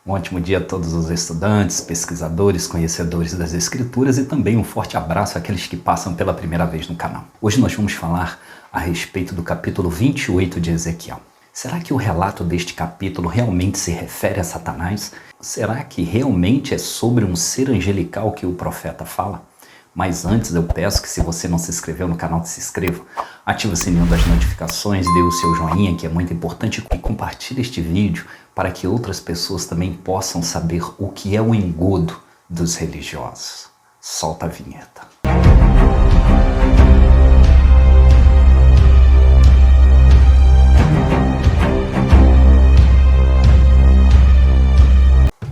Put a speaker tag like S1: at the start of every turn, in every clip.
S1: Um ótimo dia a todos os estudantes, pesquisadores, conhecedores das Escrituras e também um forte abraço àqueles que passam pela primeira vez no canal. Hoje nós vamos falar a respeito do capítulo 28 de Ezequiel. Será que o relato deste capítulo realmente se refere a Satanás? Será que realmente é sobre um ser angelical que o profeta fala? Mas antes eu peço que, se você não se inscreveu no canal, que se inscreva, ative o sininho das notificações, dê o seu joinha, que é muito importante, e compartilhe este vídeo para que outras pessoas também possam saber o que é o engodo dos religiosos. Solta a vinheta.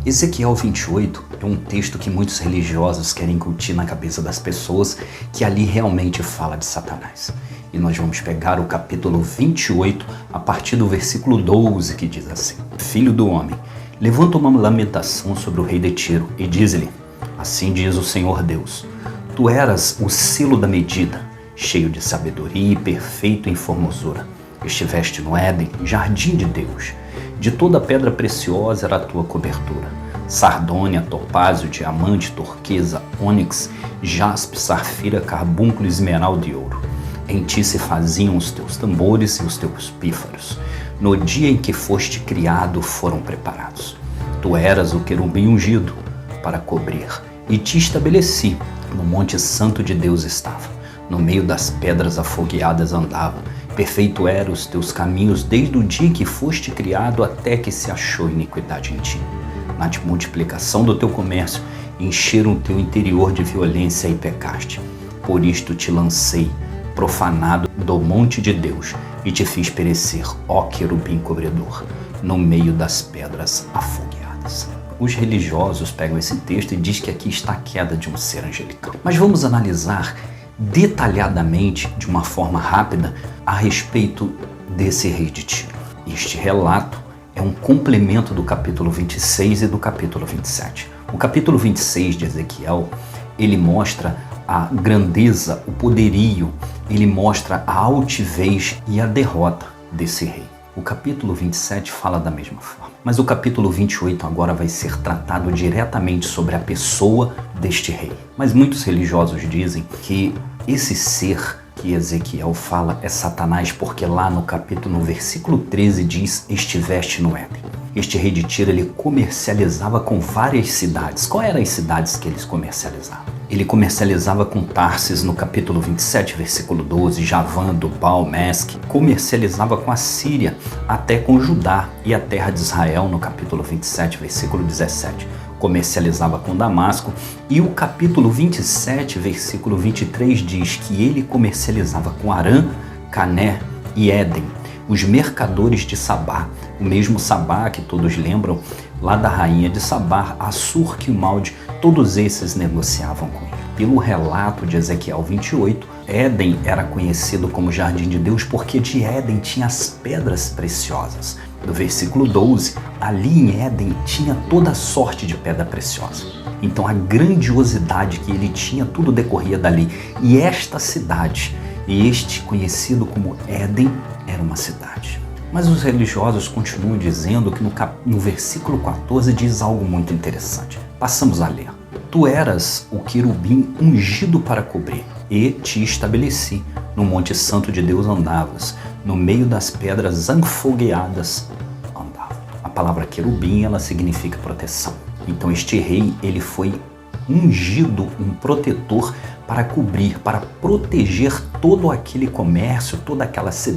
S1: Ezequiel 28 é um texto que muitos religiosos querem incutir na cabeça das pessoas, que ali realmente fala de Satanás. E nós vamos pegar o capítulo 28 a partir do versículo 12, que diz assim: Filho do homem, levanta uma lamentação sobre o rei de Tiro e diz-lhe: Assim diz o Senhor Deus, tu eras o selo da medida, cheio de sabedoria e perfeito em formosura. Estiveste no Éden, jardim de Deus. De toda pedra preciosa era a tua cobertura: sardônia, topázio, diamante, turquesa, ônix, jaspe, safira, carbúnculo, esmeralda e ouro. Em ti se faziam os teus tambores e os teus pífaros. No dia em que foste criado foram preparados. Tu eras o querubim ungido para cobrir, e te estabeleci. No monte santo de Deus estava. No meio das pedras afogueadas andava. Perfeito eram os teus caminhos desde o dia que foste criado até que se achou iniquidade em ti. Na multiplicação do teu comércio, encheram o teu interior de violência e pecaste. Por isto te lancei, profanado, do monte de Deus, e te fiz perecer, ó querubim cobridor, no meio das pedras afogueadas. Os religiosos pegam esse texto e diz que aqui está a queda de um ser angelical. Mas vamos analisar detalhadamente, de uma forma rápida, a respeito desse rei de Tiro. Este relato é um complemento do capítulo 26 e do capítulo 27. O capítulo 26 de Ezequiel, ele mostra a grandeza, o poderio, ele mostra a altivez e a derrota desse rei. O capítulo 27 fala da mesma forma. Mas o capítulo 28 agora vai ser tratado diretamente sobre a pessoa deste rei. Mas muitos religiosos dizem que esse ser que Ezequiel fala é Satanás, porque lá no versículo 13 diz: estiveste no Éden. Este rei de Tiro, ele comercializava com várias cidades. Quais eram as cidades que eles comercializavam? Ele comercializava com Tarsis no capítulo 27, versículo 12, Javã, Tubal, Mesque. Comercializava com a Síria, até com Judá e a terra de Israel no capítulo 27, versículo 17. Comercializava com Damasco, e o capítulo 27, versículo 23 diz que ele comercializava com Arã, Cané e Éden, os mercadores de Sabá, o mesmo Sabá que todos lembram lá da rainha de Sabá, Assur, Quilmaude, todos esses negociavam com ele. Pelo relato de Ezequiel 28, Éden era conhecido como Jardim de Deus porque de Éden tinha as pedras preciosas. No versículo 12, ali em Éden tinha toda sorte de pedra preciosa. Então a grandiosidade que ele tinha, tudo decorria dali. E esta cidade, e este conhecido como Éden, era uma cidade. Mas os religiosos continuam dizendo que no versículo 14 diz algo muito interessante. Passamos a ler. Tu eras o querubim ungido para cobrir, e te estabeleci. No monte santo de Deus andavas, no meio das pedras afogueadas andava. A palavra querubim, ela significa proteção. Então este rei, ele foi ungido, um protetor para cobrir, para proteger todo aquele comércio, todas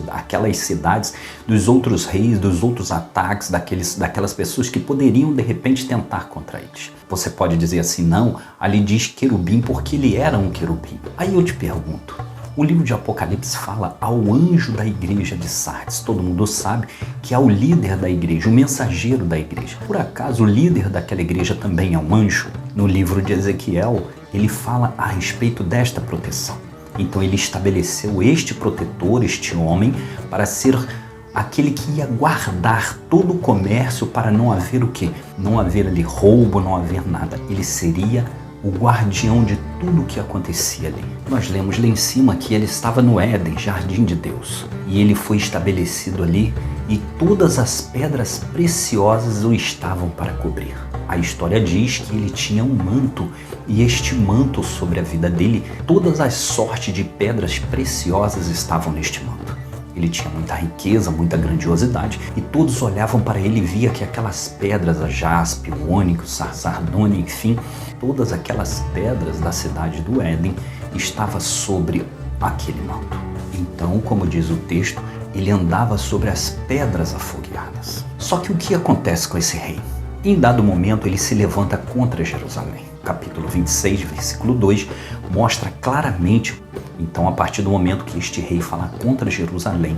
S1: aquelas cidades dos outros reis, dos outros ataques, daquelas pessoas que poderiam de repente tentar contra eles. Você pode dizer assim: não, ali diz querubim porque ele era um querubim. Aí eu te pergunto, o livro de Apocalipse fala ao anjo da igreja de Sardes. Todo mundo sabe que é o líder da igreja, o mensageiro da igreja. Por acaso o líder daquela igreja também é um anjo? No livro de Ezequiel, ele fala a respeito desta proteção. Então ele estabeleceu este protetor, este homem, para ser aquele que ia guardar todo o comércio, para não haver o quê? Não haver ali roubo, não haver nada. Ele seria o guardião de tudo o que acontecia ali. Nós lemos lá em cima que ele estava no Éden, jardim de Deus, e ele foi estabelecido ali e todas as pedras preciosas o estavam para cobrir. A história diz que ele tinha um manto e este manto sobre a vida dele, todas as sortes de pedras preciosas estavam neste manto. Ele tinha muita riqueza, muita grandiosidade e todos olhavam para ele e via que aquelas pedras, a jaspe, o ônix, a sardônia, enfim, todas aquelas pedras da cidade do Éden estavam sobre aquele manto. Então, como diz o texto, ele andava sobre as pedras afogueadas. Só que o que acontece com esse rei? Em dado momento ele se levanta contra Jerusalém. Capítulo 26, versículo 2, mostra claramente, então a partir do momento que este rei fala contra Jerusalém,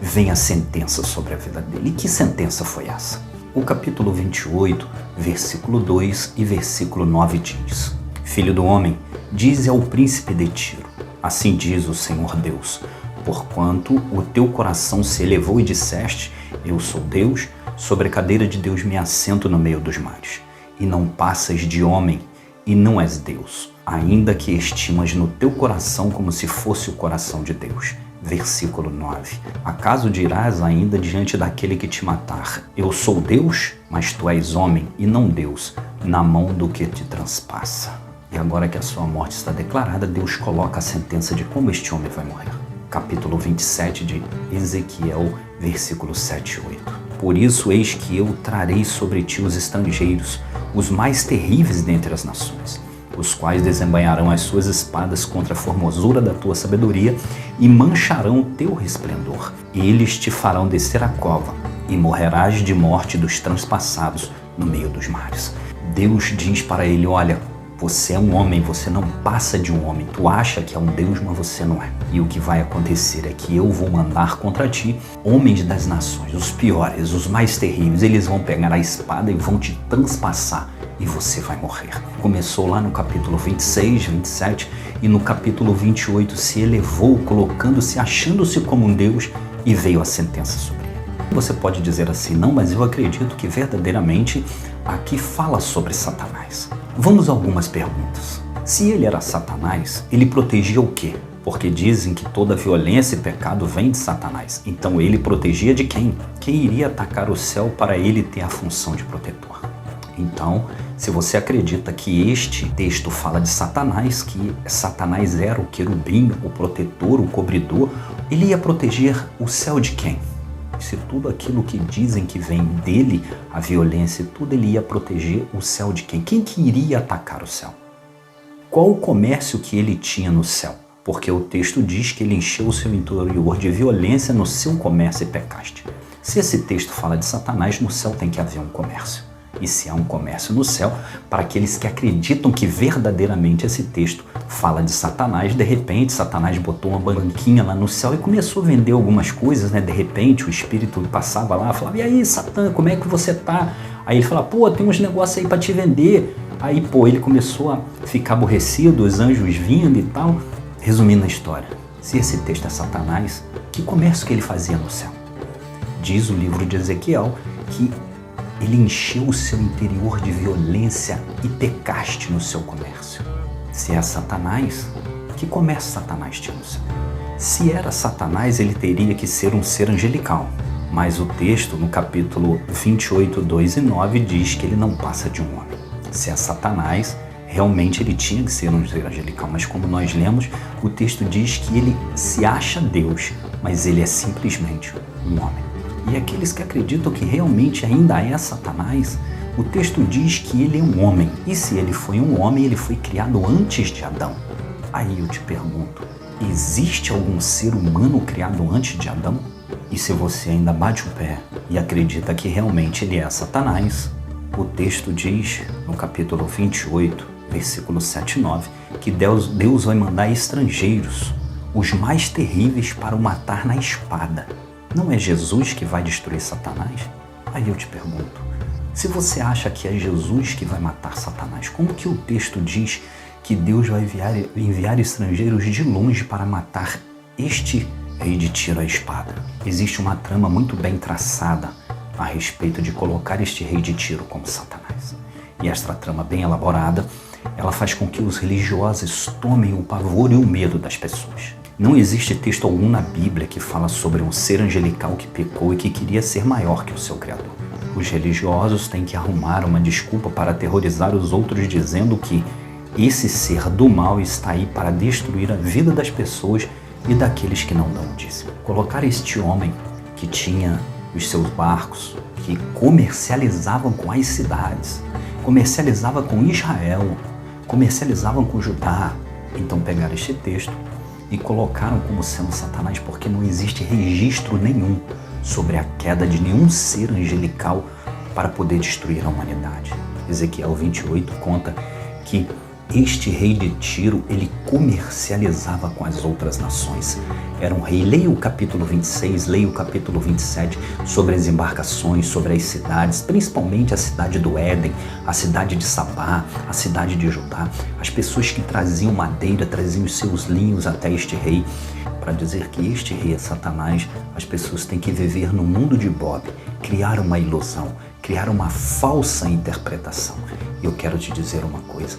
S1: vem a sentença sobre a vida dele. E que sentença foi essa? O capítulo 28, versículo 2 e versículo 9 diz: Filho do homem, dize ao príncipe de Tiro, assim diz o Senhor Deus, porquanto o teu coração se elevou e disseste, eu sou Deus, sobre a cadeira de Deus me assento no meio dos mares, e não passas de homem, e não és Deus, ainda que estimas no teu coração como se fosse o coração de Deus. Versículo 9. Acaso dirás ainda diante daquele que te matar, eu sou Deus, mas tu és homem e não Deus, na mão do que te transpassa. E agora que a sua morte está declarada, Deus coloca a sentença de como este homem vai morrer. Capítulo 27 de Ezequiel, versículo 7 e 8. Por isso eis que eu trarei sobre ti os estrangeiros, os mais terríveis dentre as nações, os quais desembainharão as suas espadas contra a formosura da tua sabedoria e mancharão o teu resplendor. Eles te farão descer a cova e morrerás de morte dos transpassados no meio dos mares. Deus diz para ele, olha, você é um homem, você não passa de um homem. Tu acha que é um Deus, mas você não é. E o que vai acontecer é que eu vou mandar contra ti homens das nações, os piores, os mais terríveis. Eles vão pegar a espada e vão te transpassar e você vai morrer. Começou lá no capítulo 26, 27 e no capítulo 28 se elevou, colocando-se, achando-se como um Deus e veio a sentença sobre ele. Você pode dizer assim, não, mas eu acredito que verdadeiramente aqui fala sobre Satanás. Vamos a algumas perguntas. Se ele era Satanás, ele protegia o quê? Porque dizem que toda violência e pecado vem de Satanás. Então ele protegia de quem? Quem iria atacar o céu para ele ter a função de protetor? Então, se você acredita que este texto fala de Satanás, que Satanás era o querubim, o protetor, o cobridor, ele ia proteger o céu de quem? Se tudo aquilo que dizem que vem dele, a violência, tudo ele ia proteger o céu de quem? Quem que iria atacar o céu? Qual o comércio que ele tinha no céu? Porque o texto diz que ele encheu o seu interior de violência no seu comércio e pecaste. Se esse texto fala de Satanás, no céu tem que haver um comércio. E se há um comércio no céu, para aqueles que acreditam que verdadeiramente esse texto fala de Satanás, de repente Satanás botou uma banquinha lá no céu e começou a vender algumas coisas, né? De repente o espírito passava lá, falava, e aí Satã, como é que você tá? Aí ele falava, pô, tem uns negócios aí para te vender. Aí, pô, ele começou a ficar aborrecido, os anjos vindo e tal. Resumindo a história, se esse texto é Satanás, que comércio que ele fazia no céu? Diz o livro de Ezequiel que ele encheu o seu interior de violência e pecaste no seu comércio. Se é Satanás, que comércio Satanás tinha no céu? Se era Satanás, ele teria que ser um ser angelical. Mas o texto, no capítulo 28, 2 e 9, diz que ele não passa de um homem. Se é Satanás, realmente ele tinha que ser um ser angelical. Mas como nós lemos, o texto diz que ele se acha Deus, mas ele é simplesmente um homem. E aqueles que acreditam que realmente ainda é Satanás, o texto diz que ele é um homem. E se ele foi um homem, ele foi criado antes de Adão. Aí eu te pergunto, existe algum ser humano criado antes de Adão? E se você ainda bate o pé e acredita que realmente ele é Satanás, o texto diz, no capítulo 28, versículo 7 e 9, que Deus vai mandar estrangeiros, os mais terríveis, para o matar na espada. Não é Jesus que vai destruir Satanás? Aí eu te pergunto, se você acha que é Jesus que vai matar Satanás, como que o texto diz que Deus vai enviar estrangeiros de longe para matar este rei de Tiro à espada? Existe uma trama muito bem traçada a respeito de colocar este rei de Tiro como Satanás. E esta trama bem elaborada ela faz com que os religiosos tomem o pavor e o medo das pessoas. Não existe texto algum na Bíblia que fala sobre um ser angelical que pecou e que queria ser maior que o seu Criador. Os religiosos têm que arrumar uma desculpa para aterrorizar os outros, dizendo que esse ser do mal está aí para destruir a vida das pessoas e daqueles que não dão o dízimo. Colocar este homem que tinha os seus barcos, que comercializavam com as cidades, comercializavam com Israel, comercializavam com Judá. Então pegaram este texto e colocaram como sendo Satanás, porque não existe registro nenhum sobre a queda de nenhum ser angelical para poder destruir a humanidade. Ezequiel 28 conta que este rei de Tiro, ele comercializava com as outras nações. Era um rei. Leia o capítulo 26, leia o capítulo 27 sobre as embarcações, sobre as cidades, principalmente a cidade do Éden, a cidade de Sabá, a cidade de Judá. As pessoas que traziam madeira, traziam os seus linhos até este rei. Para dizer que este rei é Satanás, as pessoas têm que viver no mundo de Bob, criar uma ilusão, criar uma falsa interpretação. Eu quero te dizer uma coisa.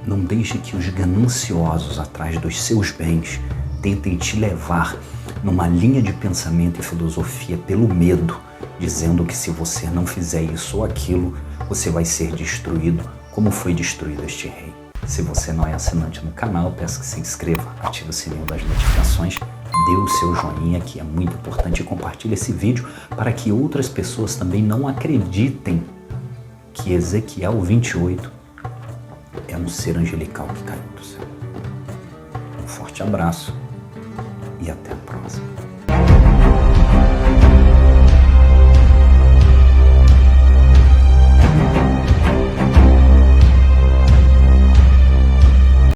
S1: Não deixe que os gananciosos atrás dos seus bens tentem te levar numa linha de pensamento e filosofia pelo medo, dizendo que se você não fizer isso ou aquilo, você vai ser destruído, como foi destruído este rei. Se você não é assinante no canal, peço que se inscreva, ative o sininho das notificações, dê o seu joinha, que é muito importante, e compartilhe esse vídeo para que outras pessoas também não acreditem que Ezequiel 28 é um ser angelical que caiu do céu. Um forte abraço e até a próxima.